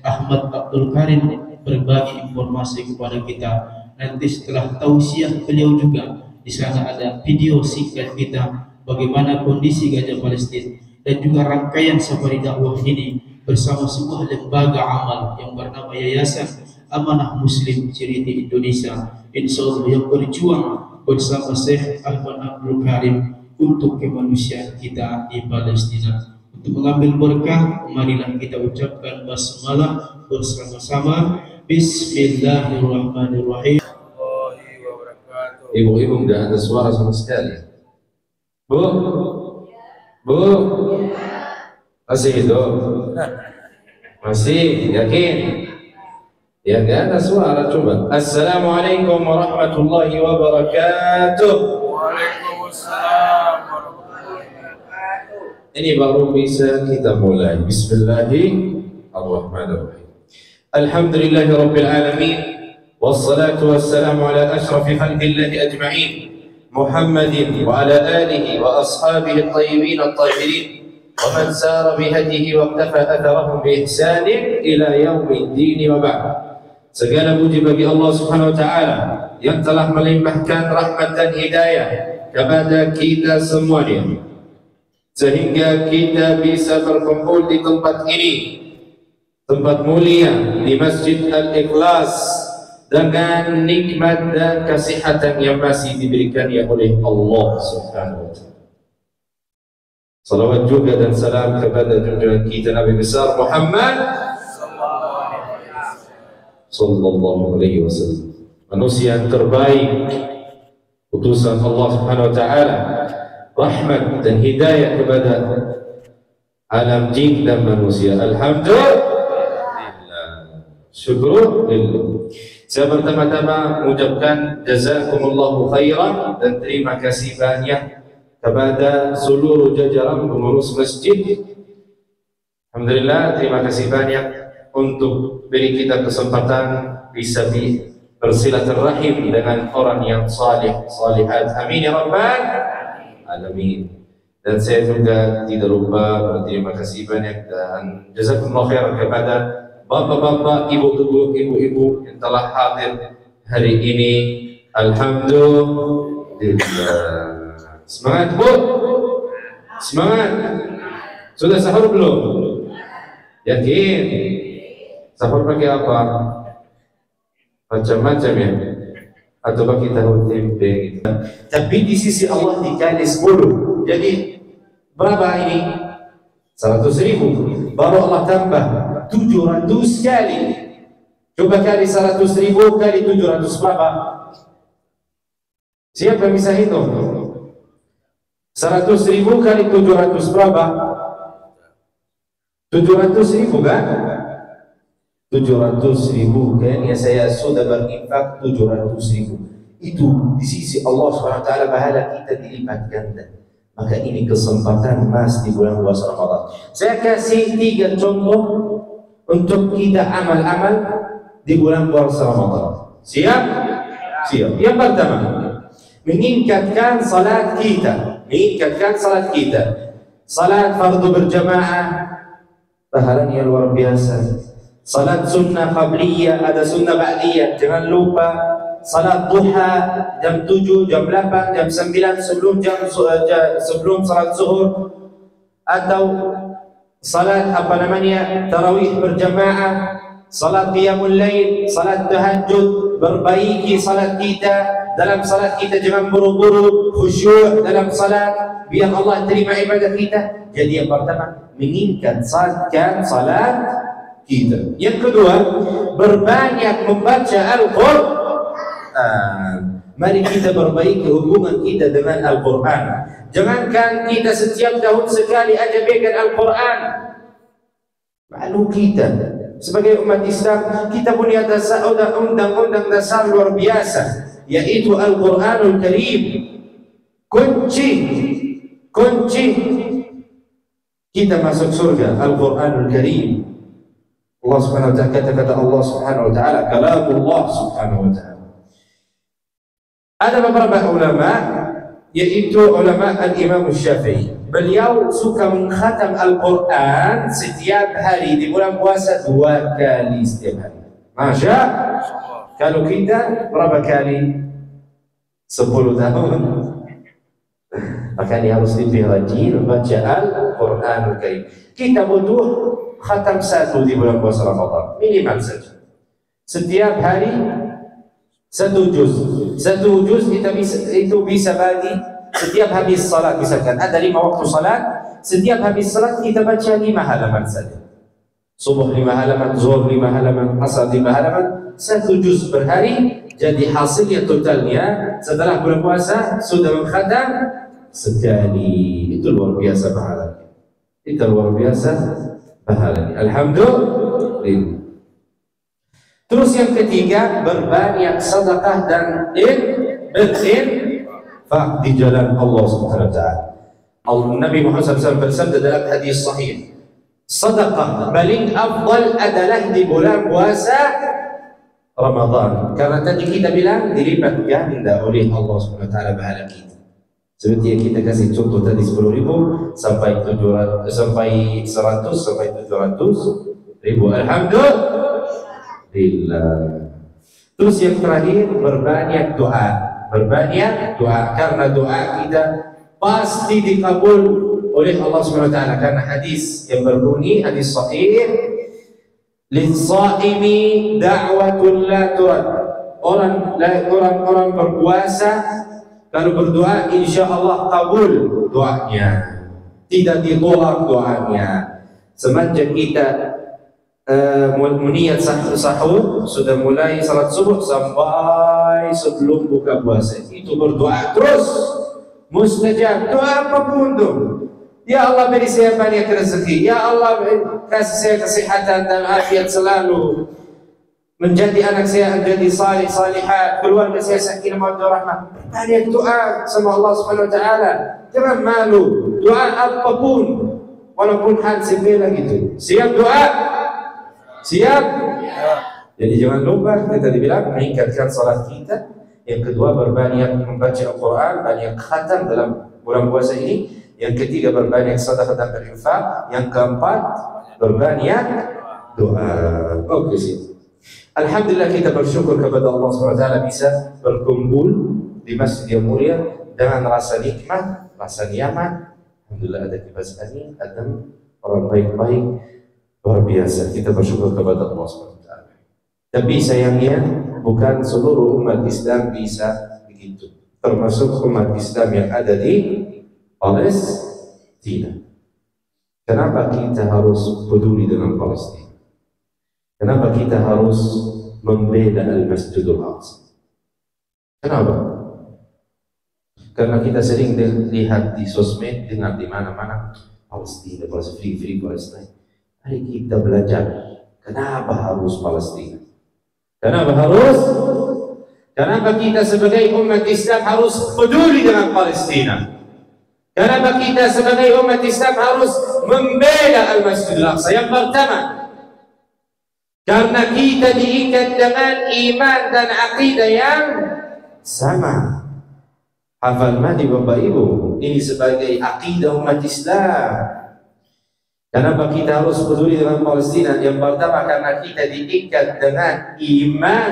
Ahmad Abdul Karim berbagi informasi kepada kita. Nanti setelah tausiah beliau juga di sana ada video singkat kita bagaimana kondisi Gajah Palestina dan juga rangkaian safari dakwah ini bersama sebuah lembaga amal yang bernama Yayasan Amanah Muslim Charity Indonesia, insya Allah yang berjuang bersama Syekh Ahmad Abdul Karim untuk kemanusiaan kita di Palestina. Untuk mengambil berkah, marilah kita ucapkan basmalah bersama-sama. Bismillahirrahmanirrahim. Ibu-ibu nggak ada suara sama sekali. Bu, bu, masih hidup? Masih yakin? Ya nggak ada suara. Coba. Assalamualaikum warahmatullahi wabarakatuh. Waalaikumsalam warahmatullahi wabarakatuh. Ini baru bisa kita mulai. Bismillahirrahmanirrahim. Alhamdulillahirabbil alamin. Wassalatu wassalamu ala ashrafil khalqillahi ajma'in. Muhammadin wa ala alihi wa ashabihi at-tayyibin at-tahirin. Wa man sara bihadihi wa iqtafa atharahum bi ihsanin ila yaumiddin wa ba'd. Segala puji bagi Allah Subhanahu wa taala yang telah melimpahkan rahmat dan hidayah kepada kita semuanya sehingga kita bisa berkumpul di tempat ini, tempat mulia di Masjid Al-Ikhlas, dengan nikmat dan kesehatan yang masih diberikannya oleh Allah Subhanahu wa taala. Salawat juga dan salam kepada junjungan kita Nabi besar Muhammad sallallahu alaihi wasallam, manusia yang terbaik, utusan Allah Subhanahu wa taala, rahmat dan hidayah kepada alam jin dan manusia. Alhamdulillah, syukurulillah. Saya pertama-tama mengucapkan jazakumullahu khairan dan terima kasih banyak kepada seluruh jajaran pengurus masjid. Alhamdulillah, terima kasih banyak untuk beri kita kesempatan bisa bersilaturahim dengan orang yang salih, salihat. Amin ya rabbal alamin. Dan saya juga tidak lupa berterima kasih banyak dan jazakumullahu khairan kepada bapak-bapak, ibu-ibu yang telah hadir hari ini. Alhamdulillah. Semangat Bu, semangat. Sudah sahur belum? Yakin? Sahur pakai apa? Macam-macam ya? Atau pakai tahu tempe gitu. Tapi di sisi Allah dikali 10. Jadi berapa ini? 100.000. Baru Allah tambah 700 kali. Coba kali 100.000 kali 700 berapa? Siapa yang bisa hitung? 100.000 kali 700 berapa? 700.000 kan? 700.000 kan? Ya saya sudah berinfak 700.000. Itu di sisi Allah SWT pahala kita dilipat ganda. Maka ini kesempatan emas di bulan puasa Ramadan. Saya kasih 3 contoh untuk kita amal-amal di bulan puasa Ramadan. Siap? Siap. Yang pertama, meningkatkan salat kita. Meningkatkan salat kita. Salat fardu berjamaah, pahalanya luar biasa. Salat sunnah qabliyah, ada sunnah ba'diyah. Jangan lupa salat duha jam 7, jam 8, jam 9 sebelum salat zuhur, atau salat tarawih berjamaah, salat qiyamul lail, salat tahajud. Perbaiki salat kita. Dalam salat kita jangan buru-buru, khusyuk dalam salat biar Allah terima ibadah kita. Jadi yang pertama, meningkatkan salat kita. Yang kedua, berbanyak membaca Al-Quran. Mari kita perbaiki hubungan kita dengan Al-Quran. Jangankan kita setiap tahun sekali aja pegang Al-Quran. Malu kita sebagai umat Islam, kita punya undang-undang dasar luar biasa, yaitu Al-Quranul Karim. Kunci kita masuk surga, Al-Quranul Karim. Allah Subhanahu wa ta'ala, kata Allah Subhanahu wa ta'ala, kalamullah Subhanahu wa ta'ala. Ada beberapa ulama yaitu ulama al-Imam Syafi'i. Beliau suka mengkhatam Al-Quran setiap hari di bulan puasa 2 kali setiap hari. Masya. Kalau kita berapa kali? 10 tahun. Makanya harus lebih rajin baca Al-Quranul Karim. Kita butuh khatam 1 di bulan puasa Ramadan, minimal saja. Setiap hari 1 juz. 1 juz itu bisa bagi setiap habis salat, misalkan ada 5 waktu salat, setiap habis salat kita baca 5 halaman saja. Subuh 5 halaman, zuhur 5 halaman, asar 5 halaman, 1 juz per hari. Jadi hasilnya totalnya setelah bulan puasa sudah mengkhatam sekali. Itu luar biasa pahalanya. Itu luar biasa pahalanya. Alhamdulillah. Terus yang ketiga, berbanyak sedekah dan berinfak di jalan Allah Subhanahu wa taala. Nabi Muhammad SAW bersabda dalam hadis sahih, sedekah paling afdal adalah di bulan puasa Ramadan. Karena tadi kita bilang dilipat ganda oleh Allah Subhanahu wa taala pahala kita. Seperti yang kita kasih contoh tadi 10.000 sampai 700 sampai 100 sampai 700.000. Alhamdulillah. Terus yang terakhir, berbanyak doa. Berbanyak doa, karena doa kita pasti dikabul oleh Allah Subhanahu wa taala. Karena hadis yang berbunyi, hadis sahih, lis-shaimi da'watun la turad. Orang berpuasa kalau berdoa insyaallah kabul doanya, tidak ditolak doanya. Semenjak kita niat sahur, sudah mulai salat subuh sampai sebelum buka puasa, itu berdoa terus, mustajab. Doa apapun tuh, ya Allah beri saya banyak rezeki, ya Allah kasih saya kesehatan dan afiat selalu, menjadi anak saya menjadi salih salihat, keluarga saya sakinah mawaddah rahmah. Banyak doa sama Allah Subhanahu wa taala. Jangan malu, doa apapun walaupun hal sepele gitu. Siap doa? Siap? Jadi jangan lupa, kita dibilang meningkatkan salat kita. Yang kedua, berbanyak membaca Al-Quran, banyak khatam dalam bulan puasa ini. Yang ketiga, berbanyak sedekah dan berinfak. Yang keempat, berbanyak doa. Oke sih. Alhamdulillah, kita bersyukur kepada Allah SWT bisa berkumpul di masjid yang mulia dengan rasa nikmat, rasa nyaman. Alhamdulillah ada kipas angin, ada orang baik-baik. Luar biasa, kita bersyukur kepada Allah SWT. Tapi sayangnya bukan seluruh umat Islam bisa begitu, termasuk umat Islam yang ada di Palestina. Kenapa kita harus peduli dengan Palestina? Kenapa kita harus membela Al-Masjidul Aqsa? Kenapa? Karena kita sering lihat di sosmed, dengar di mana-mana Palestina, free Palestina. Mari kita belajar, kenapa harus Palestina? Kenapa harus? Kenapa kita sebagai umat Islam harus peduli dengan Palestina? Kenapa kita sebagai umat Islam harus membela Al-Masjidul Aqsa? Yang pertama, karena kita diikat dengan iman dan akidah yang sama. Hafal madi Bapak Ibu, ini sebagai akidah umat Islam. Kenapa kita harus peduli dengan Palestina? Yang pertama, karena kita diikat dengan iman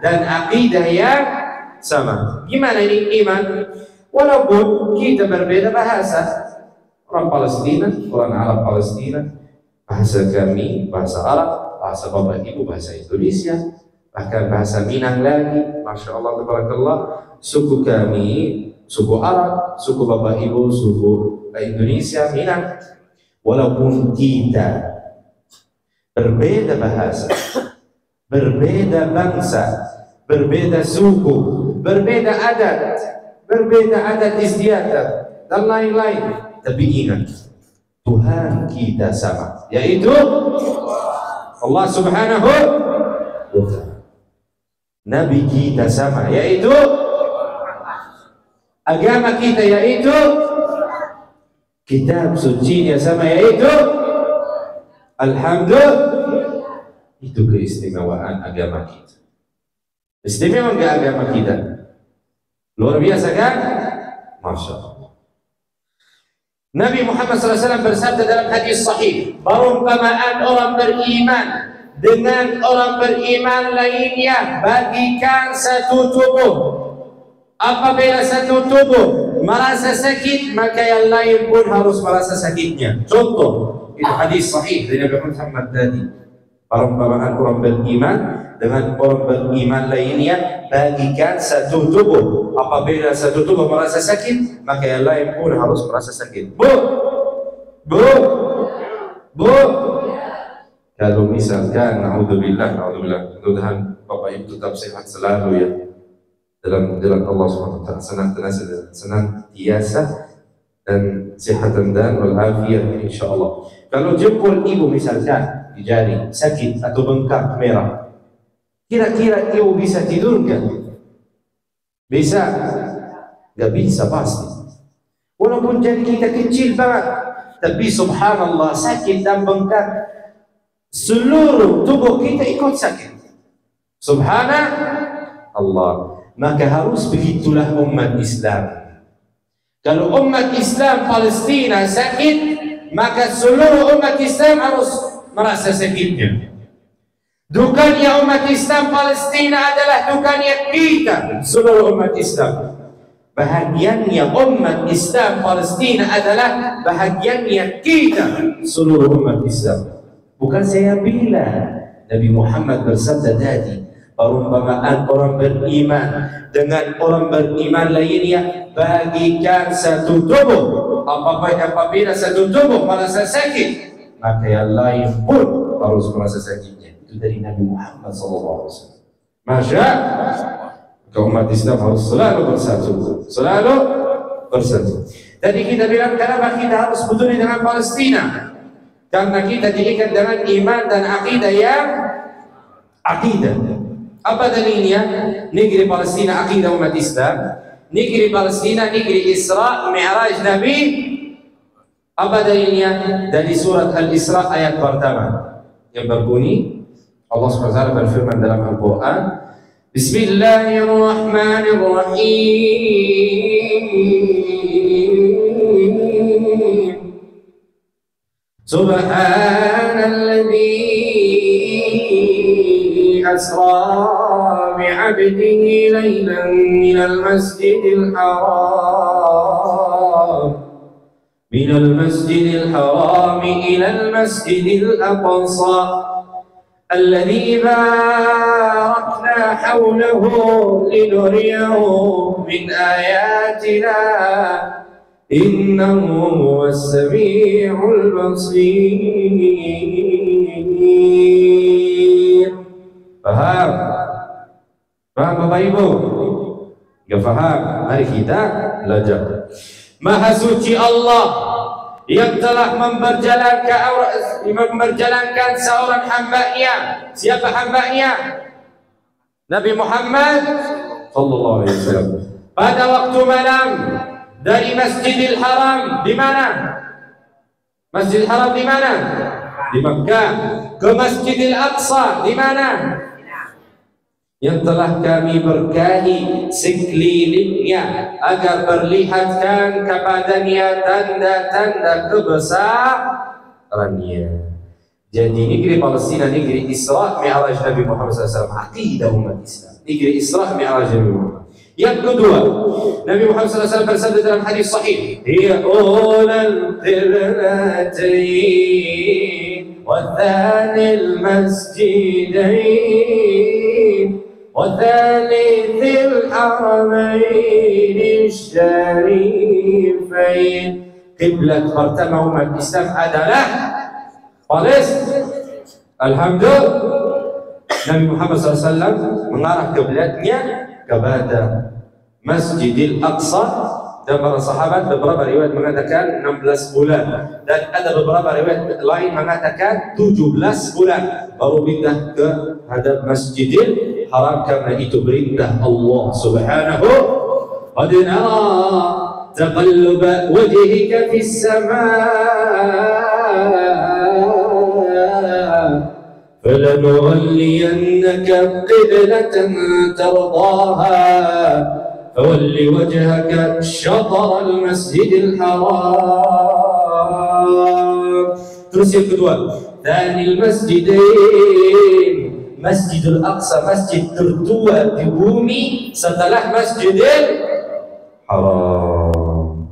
dan akidah yang sama. Gimana ini iman? Walaupun kita berbeda bahasa, orang Palestina, orang Arab Palestina, bahasa kami, bahasa Arab, bahasa Bapak Ibu, bahasa Indonesia, bahkan bahasa Minang lagi, Masya Allah, tabarakallah. Suku kami, suku Arab, suku Bapak Ibu, suku Indonesia, Minang. Walaupun kita berbeda bahasa, berbeda bangsa, berbeda suku, berbeda adat istiadat dan lain-lain, tapi ingat, Tuhan kita sama, yaitu Allah Subhanahu wa ta'ala. Nabi kita sama, yaitu agama kita, yaitu kitab suci dia sama, yaitu Alhamdulillah. Itu keistimewaan agama kita. Istimewa enggak agama kita? Luar biasa kan? Masya Allah. Nabi Muhammad SAW bersabda dalam hadis sahih, perumpamaan orang beriman dengan orang beriman lainnya bagikan satu tubuh. Apabila satu tubuh merasa sakit, maka yang lain pun harus merasa sakitnya. Contoh, itu hadis sahih dari Nabi Muhammad tadi. Perumpamaan orang beriman dengan orang beriman lainnya bagikan satu tubuh. Apabila satu tubuh merasa sakit, maka yang lain pun harus merasa sakit. Bu, kalau misalkan, naudzubillah, mudah-mudahan Bapak Ibu tetap sehat selalu ya, dalam jalan Allah SWT, senantiasa dan sehatan dan walafiat insyaallah. Kalau jempol ibu misalkan di jari sakit atau bengkak merah, kira-kira ibu bisa tidur kan? Bisa? Gak bisa pasti. Walaupun jari kita kecil banget, tapi subhanallah sakit dan bengkak, seluruh tubuh kita ikut sakit. Subhanallah. Maka harus begitulah umat Islam. Kalau umat Islam Palestina sakit, maka seluruh umat Islam harus merasa sakitnya. Dukanya umat Islam Palestina adalah dukanya kita, seluruh umat Islam. Bahagiannya umat Islam Palestina adalah bahagiannya kita, seluruh umat Islam. Bukan saya bilang, Nabi Muhammad bersabda tadi, perumpamaan orang beriman dengan orang beriman lainnya bagikan satu tubuh. Apabila satu tubuh merasa sakit, maka yang lain pun harus merasa sakitnya. Itu dari Nabi Muhammad SAW. Masya umat Islam harus selalu bersatu, selalu bersatu. Tadi kita bilang kenapa kita harus peduli dengan Palestina? Karena kita diikat dengan iman dan akidah yang akidah. Apa dalilnya? Negeri Palestina akidah umat Islam. Negeri Palestina negeri Isra Mi'raj Nabi. Apa dalilnya? Dari surat Al-Isra ayat pertama yang berbunyi, Allah SWT berfirman dalam Al-Quran, Bismillahirrahmanirrahim. Subhanalladzi asra bi'abdihi laylan minal masjidil haram ilal masjidil aqsa alladzi barakna hawlahu linuriyahu min ayatina innahu huwas sami'ul basir. Faham? Faham Bapak Ibu? Gak faham? Mari kita belajar. Maha suci Allah yang telah memperjalankan seorang hamba-Nya. Siapa hamba-Nya? Nabi Muhammad sallallahu alaihi wasallam. Pada waktu malam dari Masjidil Haram di mana? Masjidil Haram di mana? Di Makkah. Ke Masjidil Aqsa di mana? Yang telah kami berkahi sekelilingnya agar perlihatkan kepadanya tanda-tanda kebesarannya. Jadi negeri Palestina negeri Isra Mi'raj Nabi Muhammad SAW, akidah umat Islam. Negeri Isra Mi'raj Nabi Muhammad. Yang kedua, Nabi Muhammad SAW bersabda dalam hadis sahih, "Ya ulul qiblatain wa thanil masjidain وثالث الحرمين الشريفين." Kiblat pertama umat Islam adalah Palestina. Alhamdulillah, Nabi Muhammad SAW mengarah kiblatnya kepada Masjidil Aqsa. Dan para sahabat beberapa riwayat mengatakan 16 bulan dan ada beberapa riwayat lain mengatakan 17 bulan baru pindah ke hadap Masjidil Haram, karena itu perintah Allah Subhanahu. Qad nara taqalluba wajhika fis samaa falanuwalliyannaka qiblatan tardaha فول وجهك شطر المسجد الحرام. Terus yang kedua, Thanil Masjidain, Masjidul Aqsa, masjid tertua di bumi setelah Masjidil Haram.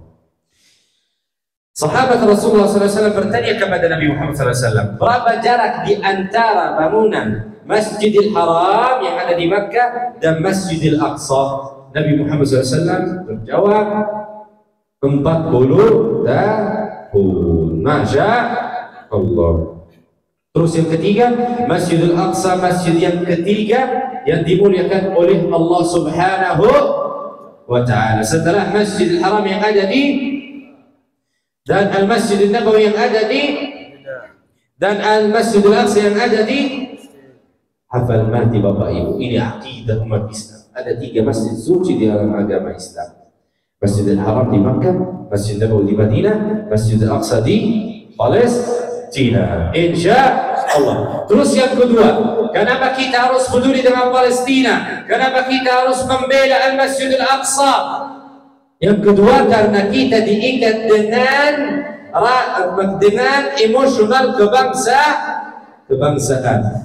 Sahabat Rasulullah SAW bertanya kepada Nabi Muhammad SAW, berapa jarak di antara bangunan Masjidil Haram yang ada di Makkah dan Masjidil Aqsa? Nabi Muhammad SAW berjawab 40 tahun. Masya Allah. Terus yang ketiga, Masjidil Aqsa, masjid yang ketiga yang dimuliakan oleh Allah Subhanahu wa Ta'ala setelah Masjidil Haram yang ada di dan Al-Masjidil Nabawi yang ada di dan Al-Masjidil Aqsa yang ada di. Hafal mati Bapak Ibu, ini akidah umat Islam. Ada 3 masjid suci di dalam agama Islam. Masjidil Haram di Makkah, Masjid Nabawi di Madinah, Masjidil Aqsa di Palestina. Insya Allah. Terus yang kedua, kenapa kita harus peduli dengan Palestina? Kenapa kita harus membela Al-Masjidil Aqsa? Yang kedua, karena kita diikat dengan emosional kebangsaan.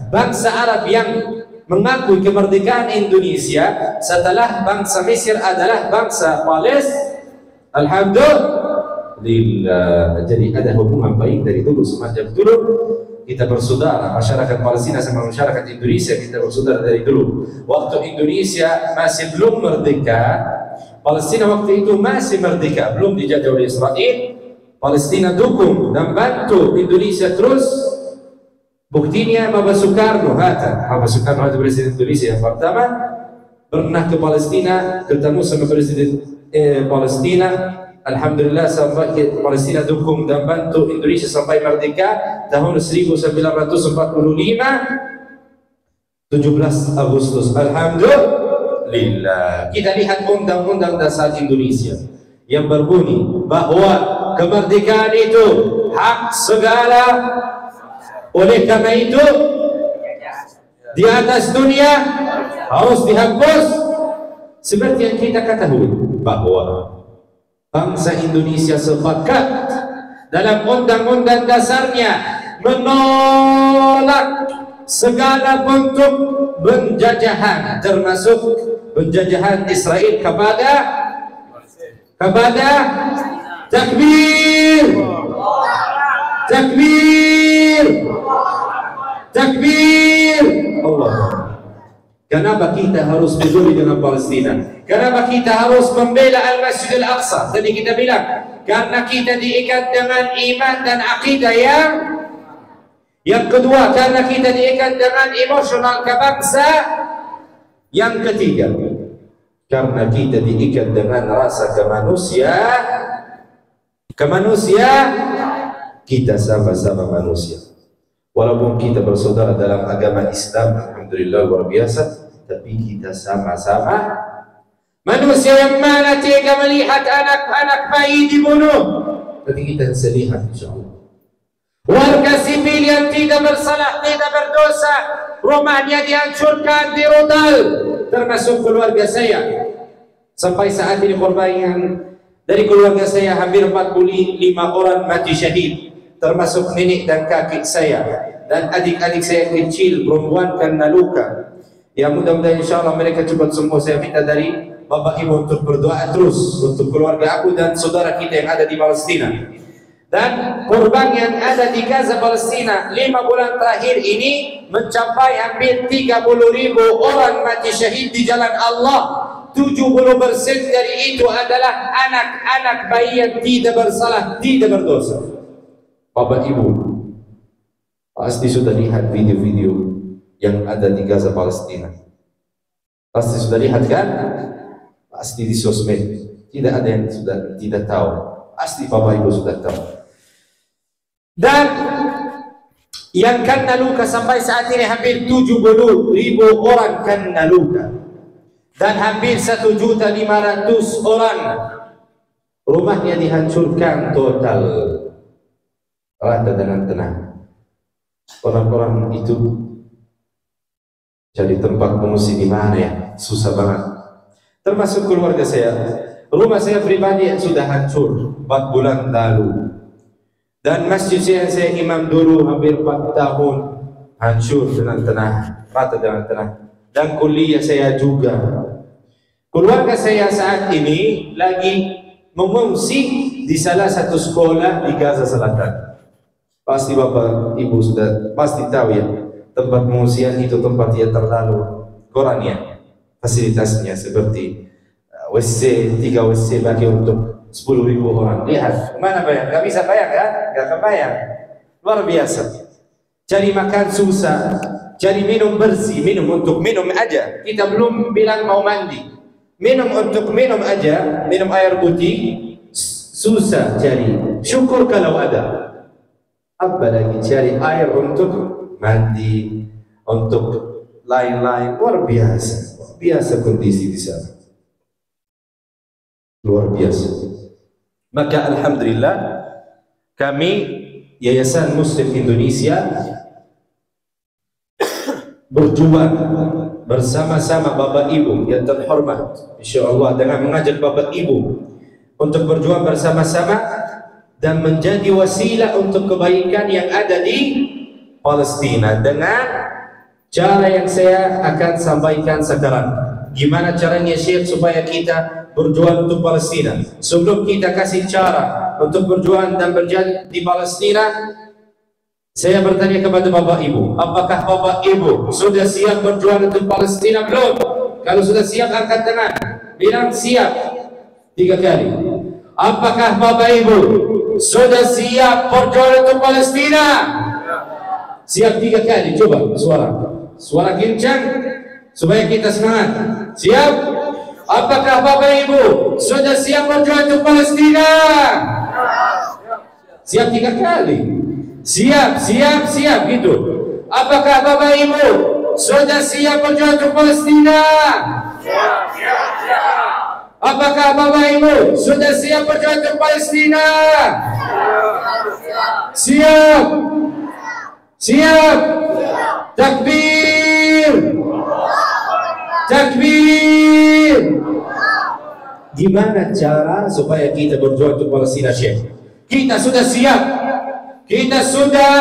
Bangsa Arab yang mengakui kemerdekaan Indonesia setelah bangsa Mesir adalah bangsa Palestina. Alhamdulillah. Jadi ada hubungan baik dari dulu, semacam dulu kita bersaudara, masyarakat Palestina sama masyarakat Indonesia kita bersaudara dari dulu. Waktu Indonesia masih belum merdeka, Palestina waktu itu masih merdeka, belum dijajah oleh Israel. Palestina dukung dan bantu Indonesia terus. Buktinya Bapak Soekarno, Bapak Soekarno itu presiden Indonesia yang pertama, pernah ke Palestina, ketemu sama presiden Palestina. Alhamdulillah sampai Palestina dukung dan bantu Indonesia sampai merdeka tahun 1945 17 Agustus. Alhamdulillah. Kita lihat undang-undang dasar Indonesia yang berbunyi bahwa kemerdekaan itu hak segala. Oleh karena itu di atas dunia harus dihapus. Seperti yang kita ketahui bahwa bangsa Indonesia sepakat dalam undang-undang dasarnya menolak segala bentuk penjajahan, termasuk penjajahan Israel kepada takbir, Allah. Kenapa kita harus peduli dengan Palestina? Kenapa kita harus membela Al-Masjidil Aqsa? Tadi kita bilang karena kita diikat dengan iman dan akidah yang kedua, karena kita diikat dengan emosional kebangsa. Yang ketiga, karena kita diikat dengan rasa kemanusiaan. Kita sama-sama manusia. Walaupun kita bersaudara dalam agama Islam, alhamdulillah luar biasa, tapi kita sama-sama manusia. Yang mana tega melihat anak-anak bayi dibunuh, tapi kita bisa lihat insyaallah warga sipil yang tidak bersalah, tidak berdosa, rumahnya dihancurkan, dirudal, termasuk keluarga saya. Sampai saat ini korban yang dari keluarga saya hampir 45 orang mati syahid, termasuk nenek dan kakek saya dan adik-adik saya kecil perempuan karena luka. Ya mudah-mudahan insyaallah mereka cepat sembuh. Saya minta dari Bapak Ibu untuk berdoa terus untuk keluarga aku dan saudara kita yang ada di Palestina dan korban yang ada di Gaza Palestina. 5 bulan terakhir ini mencapai hampir 30.000 orang mati syahid di jalan Allah. 70% dari itu adalah anak-anak bayi yang tidak bersalah, tidak berdosa. Bapak Ibu pasti sudah lihat video-video yang ada di Gaza Palestina. Pasti sudah lihat kan? Pasti di sosmed. Tidak ada yang sudah tidak tahu. Pasti Bapak Ibu sudah tahu. Dan yang kena luka sampai saat ini hampir 70.000 orang kena luka. Dan hampir 1.500.000 orang rumahnya dihancurkan total, rata dengan tanah. Orang-orang itu jadi tempat pengungsi di mana ya? Susah banget. termasuk keluarga saya. Rumah saya pribadi sudah hancur 4 bulan lalu. Dan masjid saya imam dulu hampir 4 tahun hancur dengan tanah, rata dengan tanah. Dan kuliah saya juga. Keluarga saya saat ini lagi mengungsi di salah satu sekolah di Gaza Selatan. Pasti Bapak Ibu sudah pasti tahu ya, tempat pengungsian itu tempat yang terlalu kurang ya fasilitasnya, seperti WC, 3 WC bagi untuk 10.000 orang. Lihat, mana bayar? Gak bisa bayar kan? Gak akan bayar. Luar biasa. Cari makan susah, cari minum bersih, minum untuk minum aja. Kita belum bilang mau mandi. Minum untuk minum aja, minum air putih susah cari. Syukur kalau ada. Apalagi cari air untuk mandi, untuk lain-lain. Luar biasa. Biasa kondisi di sana. Luar biasa. Maka alhamdulillah kami Yayasan Muslim Indonesia berjuang bersama-sama Bapak Ibu yang terhormat, insyaallah, dengan mengajak Bapak Ibu untuk berjuang bersama-sama dan menjadi wasilah untuk kebaikan yang ada di Palestina dengan cara yang saya akan sampaikan sekarang. Gimana caranya Syekh supaya kita berjuang untuk Palestina? Sebelum kita kasih cara untuk berjuang dan berjuang di Palestina, saya bertanya kepada Bapak Ibu, apakah Bapak Ibu sudah siap berjuang untuk Palestina belum? Kalau sudah siap, angkat tangan, bilang siap 3 kali. Apakah Bapak Ibu sudah siap berjuang untuk Palestina? Siap 3 kali, coba suara kencang supaya kita semangat. Siap? Apakah Bapak Ibu sudah siap berjuang untuk Palestina? Siap 3 kali. Siap gitu. Apakah Bapak Ibu sudah siap berjuang untuk Palestina? Apakah Bapak Ibu sudah siap berjuang untuk Palestina? Siap. Takbir. Gimana cara supaya kita berjuang untuk Palestina, Syekh? Kita sudah siap. Kita sudah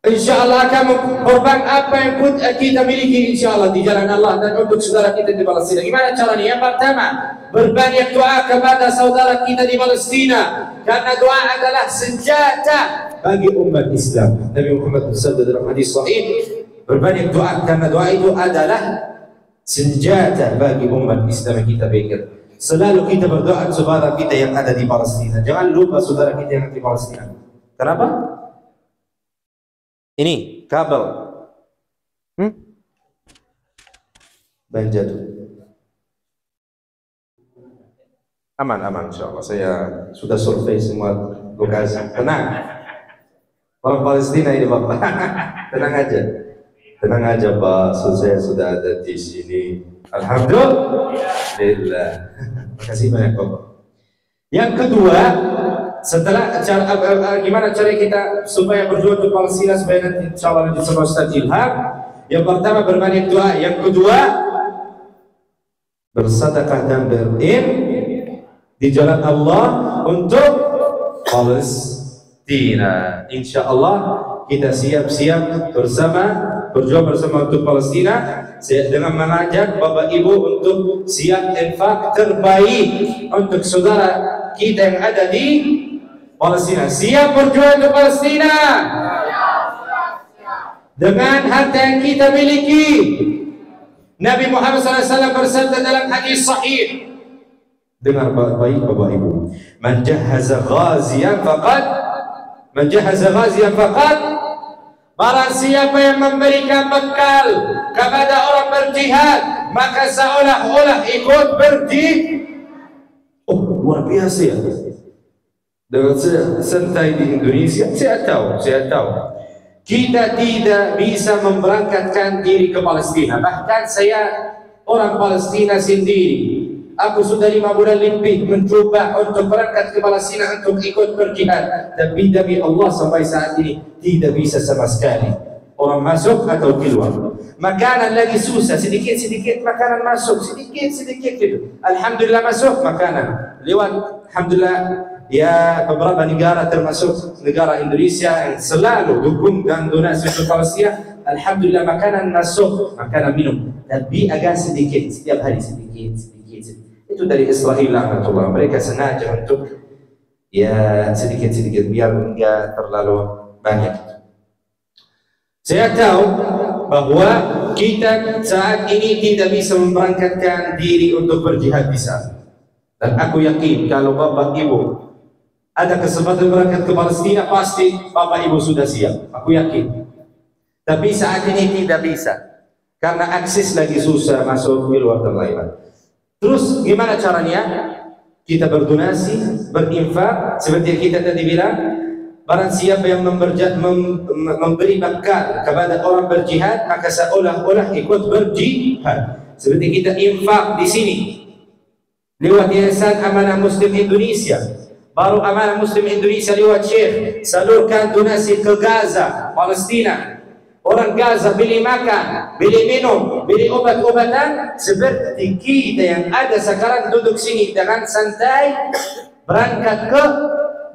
insyaallah akan mengorbankan apa yang kita miliki insyaallah di jalan Allah dan untuk saudara kita di Palestina. Gimana caranya? Yang pertama, berbanyak doa kepada saudara kita di Palestina, karena doa adalah senjata bagi umat Islam. Nabi Muhammad bersabda dalam hadis sahih, berbanyak doa karena doa itu adalah senjata bagi umat Islam. Kita pikir selalu kita berdoa saudara kita yang ada di Palestina. Jangan lupa saudara kita yang ada di Palestina. Kenapa? Ini kabel jatuh. Aman insyaallah. Saya sudah survei semua lokasi. Tenang. Orang Palestina ini Bapak. Tenang aja Pak. Saya sudah ada di sini. Alhamdulillah. Terima kasih banyak Bapak. Yang kedua, setelah gimana cara kita supaya berjuang untuk Palestina supaya nanti insyaallah nanti sama Ustaz Ilham. Yang pertama berbanyak doa, yang kedua bersedekah dan berinfak di jalan Allah untuk Palestina. Insyaallah kita siap-siap berjuang bersama untuk Palestina dengan mengajak Bapak Ibu untuk siap infak terbaik untuk saudara kita yang ada di Palestina. Siap berjuang untuk Palestina dengan harta yang kita miliki. Nabi Muhammad SAW bersabda dalam hadis sahih, dengar baik Bapak Ibu, man jahaza ghaziyan faqad, barang siapa yang memberikan bekal kepada orang berjihad, maka seolah-olah ikut berjihad. Oh, luar biasa ya. Dengan santai di Indonesia, saya tahu kita tidak bisa memberangkatkan diri ke Palestina. Bahkan saya orang Palestina sendiri, aku sudah 5 bulan lebih mencoba untuk berangkat ke Palestina untuk ikut berjihad, tapi demi Allah sampai saat ini tidak bisa sama sekali. orang masuk atau keluar. Makanan lagi susah, sedikit-sedikit makanan masuk, sedikit-sedikit gitu. Alhamdulillah masuk makanan. Lewat, alhamdulillah, ya beberapa negara termasuk negara Indonesia yang selalu dukung dan donasi untuk Palestina. Alhamdulillah makanan masuk, makanan minum. Tapi agak sedikit, setiap hari sedikit. Itu dari Israel laknatullah. Mereka sengaja untuk ya sedikit-sedikit biar enggak terlalu banyak. Saya tahu bahwa kita saat ini tidak bisa memberangkatkan diri untuk berjihad di sana. Dan aku yakin kalau Bapak Ibu ada kesempatan berangkat ke Palestina, pasti Bapak Ibu sudah siap. Aku yakin. Tapi saat ini tidak bisa. Karena akses lagi susah masuk keluar dan lain-lain. Terus gimana caranya? Kita berdonasi, berinfak, seperti yang kita tadi bilang. Barang siapa yang memberi bekal kepada orang berjihad, maka seolah-olah ikut berjihad. Seperti kita infak di sini lewat Yayasan Amanah Muslim Indonesia. Baru Amanah Muslim Indonesia lewat Syekh salurkan donasi ke Gaza, Palestina. Orang Gaza beli makan, beli minum, beli obat-obatan. Seperti kita yang ada sekarang duduk sini dengan santai berangkat ke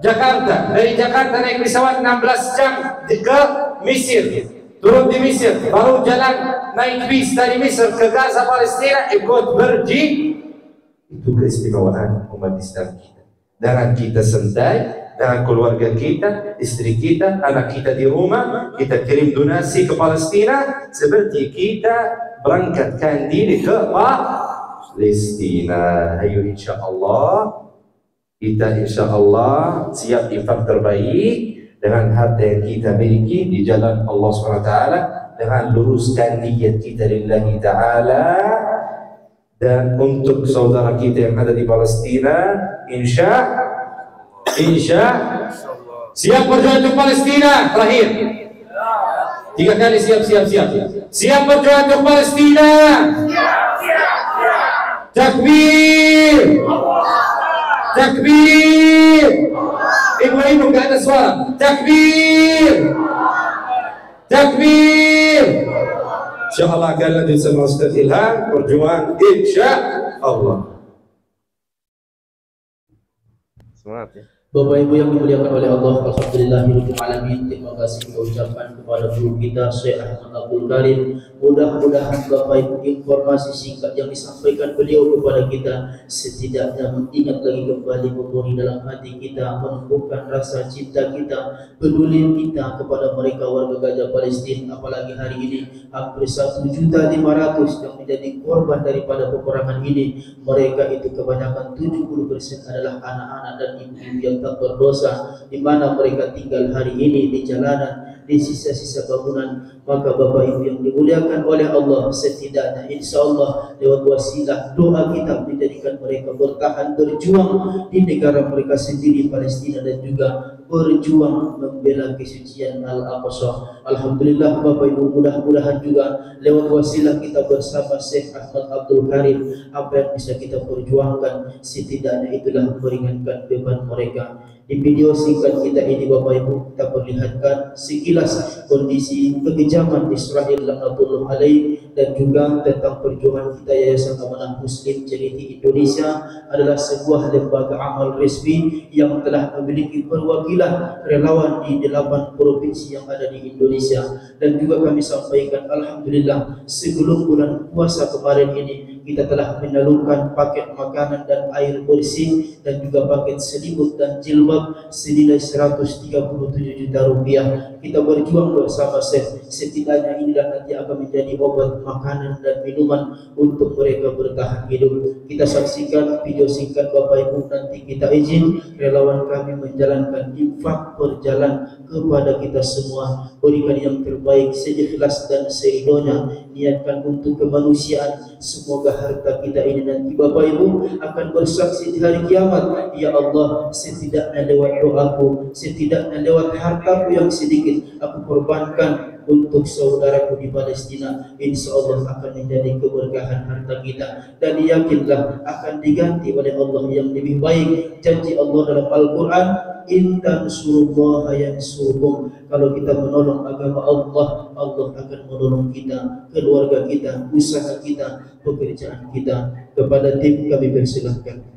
Jakarta. Dari Jakarta naik pesawat 16 jam ke Mesir, turun di Mesir, baru jalan naik bis dari Mesir ke Gaza Palestina, ikut berjihad. Itu keistimewaan umat Islam kita. Dengan kita santai, dengan keluarga kita, istri kita, anak kita di rumah, kita kirim donasi ke Palestina, seperti kita berangkatkan diri ke Palestina. Ayo insyaallah kita insyaallah siap infak terbaik dengan harta yang kita miliki di jalan Allah SWT, dengan luruskan niat kita lillahi ta'ala. Dan untuk saudara kita yang ada di Palestina, insya siap berjuang untuk Palestina. Terakhir 3 kali siap. Siap berjuang untuk Palestina. Takbir. Takbir. Ibu-ibu gak ada suara. Takbir. Takbir. InsyaAllah akan lanjut sama Ustaz Ilham berjuang insyaallah. Semangat ya. Bapak Ibu yang dimuliakan oleh Allah, alhamdulillahirabbil alamin. Terima kasih kita ucapkan kepada guru kita Syekh Ahmad Abdul Karim. Mudah-mudahan Bapak Ibu informasi singkat yang disampaikan beliau kepada kita setidaknya mengingat lagi kembali, memori dalam hati kita, menumbuhkan rasa cinta kita, peduli kita kepada mereka warga Gaza Palestina. Apalagi hari ini hampir 1.500.000 yang menjadi korban daripada peperangan ini. Mereka itu kebanyakan 70% adalah anak-anak dan ibu-ibu yang tak berdosa, di mana mereka tinggal hari ini di jalanan, di sisa-sisa bangunan. Maka Bapak Ibu yang dimuliakan oleh Allah, setidaknya insyaallah lewat wasilah doa kita menjadikan mereka bertahan berjuang di negara mereka sendiri Palestina, dan juga berjuang membela kesucian Al-Aqsa. Alhamdulillah Bapak Ibu, mudah-mudahan juga lewat wasilah kita bersama Syekh Ahmad Abdul Karim, apa yang bisa kita perjuangkan setidaknya itulah meringankan beban mereka. Di video singkat kita ini Bapak Ibu, kita perlihatkan sekilas kondisi kekejaman Israel laknatullah alaih, dan juga tentang perjuangan kita. Yayasan Amanah Muslim Charity Indonesia adalah sebuah lembaga amal resmi yang telah memiliki perwakilan relawan di 8 provinsi yang ada di Indonesia. Dan juga kami sampaikan alhamdulillah sebelum bulan puasa kemarin ini kita telah menyalurkan paket makanan dan air bersih, dan juga paket selimut dan jilbab senilai 137 juta rupiah. Kita berjuang bersama Syekh, setidaknya inilah nanti akan menjadi obat, makanan dan minuman untuk mereka bertahan hidup. Kita saksikan video singkat Bapak Ibu, nanti kita izin relawan kami menjalankan infak berjalan kepada kita semua. Berikan yang terbaik seikhlas dan seridhonya, niatkan untuk kemanusiaan. Semoga harta kita ini nanti Bapak Ibu akan bersaksi di hari kiamat. Ya Allah, setidaknya lewat doaku, setidaknya lewat hartaku yang sedikit aku korbankan untuk saudaraku di Palestina, insya Allah akan menjadi keberkahan harta kita, dan yakinlah akan diganti oleh Allah yang lebih baik. Janji Allah dalam Al-Quran, in tansurullaha yansurkum. Kalau kita menolong agama Allah, Allah akan menolong kita, keluarga kita, usaha kita, pekerjaan kita. Kepada tim kami persilahkan.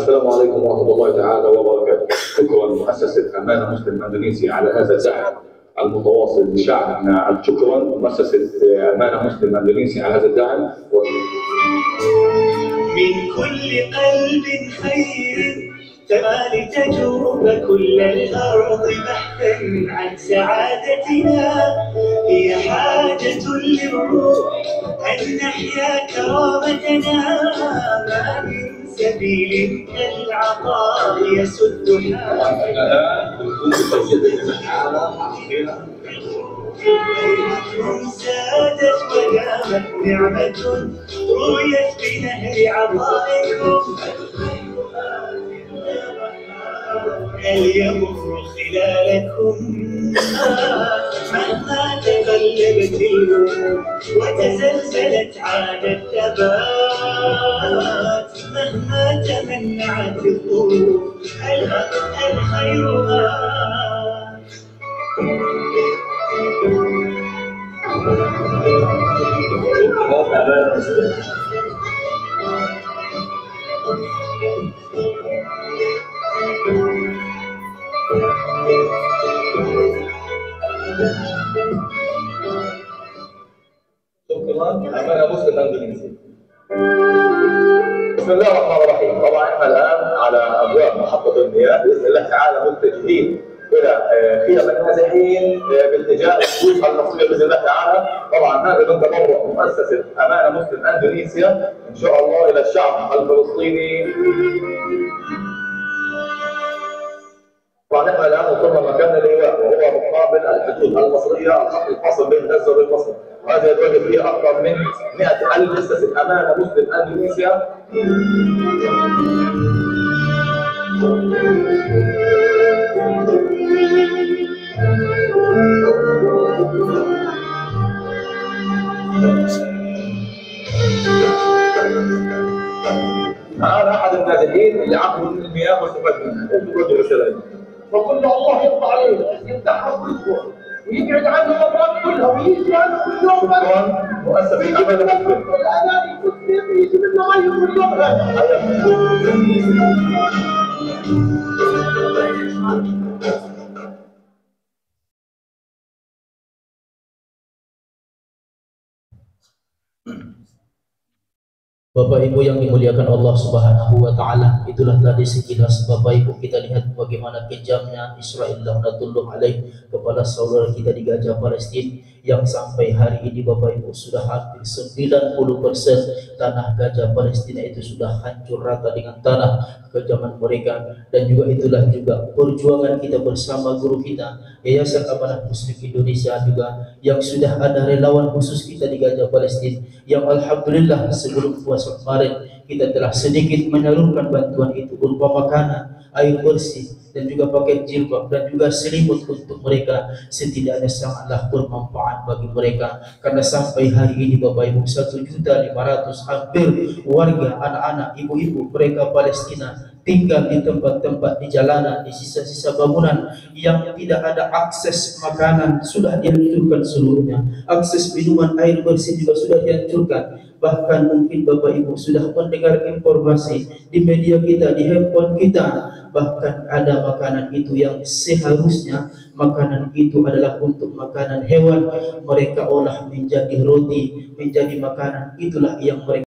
السلام عليكم ورحمة الله تعالى وبركاته. شكرا مؤسسة أمانة مسلم أندونيسيا على هذا الدعم المتواصل لشعبنا. شكرا مؤسسة أمانة مسلم أندونيسيا على هذا الدعم. من كل قلب خير تمالي تجوب كل الأرض بحثا عن سعادتنا. هي حاجة للروح أن نحيا كرامتنا. ما من سبيل كالعطاء يسدها. زادت ودامت نعمة رويت بنهر عطائكم. اليمر خلالكم مهما تقلبت الأمور وتزلزلت عاد الثبات. مهما تمنعت الظروف الخير آت. ومحطة المياه بإذن الله تعالى متجهين إلى خيام النازحين باتجاه الوجهة المصرية بإذن الله تعالى. طبعا هذا من تبرع مؤسسة أمانة مسلم أندونيسيا إن شاء الله إلى الشعب الفلسطيني. طبعا احنا الان وصلنا مكان اللواء وهو مقابل الحدود المصريه، الخط الفاصل بين غزه وبين مصر، وهذا يتواجد فيه اكثر من 100,000 مؤسسه امانه مسلم اندونيسيا. هذا احد النازحين اللي عقبوا من المياه واستفاد منها. تردوا الرساله وقلنا الله يرضى علينا يفتحها كلكم ويبعد عنه الامراض كلها ويجي عنه كل يوم مؤسسه امانه مسلم. الاذان المسلم يجي منه ميه كل يوم Bapak Ibu yang dimuliakan Allah Subhanahu wa taala, itulah tadi sekilas Bapak Ibu kita lihat bagaimana kejamnya Israel laknatullah alaih kepada saudara kita di Gaza Palestina, yang sampai hari ini Bapak Ibu sudah hampir 90% tanah Gaza Palestina itu sudah hancur rata dengan tanah kejaman mereka. Dan juga itulah juga perjuangan kita bersama guru kita Yayasan Amanah Muslim Indonesia juga, yang sudah ada relawan khusus kita di Gaza Palestina, yang alhamdulillah sebelum puasa kemarin kita telah sedikit menyalurkan bantuan itu berupa makanan, air bersih, dan juga paket jilbab dan juga selimut untuk mereka. Setidaknya sangatlah bermanfaat bagi mereka, karena sampai hari ini Bapak Ibu 1.500.000 hampir warga, anak-anak, ibu-ibu mereka Palestina tinggal di tempat-tempat di jalanan, di sisa-sisa bangunan yang tidak ada akses makanan sudah dihancurkan seluruhnya, akses minuman, air bersih juga sudah dihancurkan. Bahkan mungkin Bapak Ibu sudah mendengar informasi di media kita, di handphone kita, bahkan ada makanan itu yang seharusnya makanan itu adalah untuk makanan hewan, mereka olah menjadi roti, menjadi makanan. Itulah yang mereka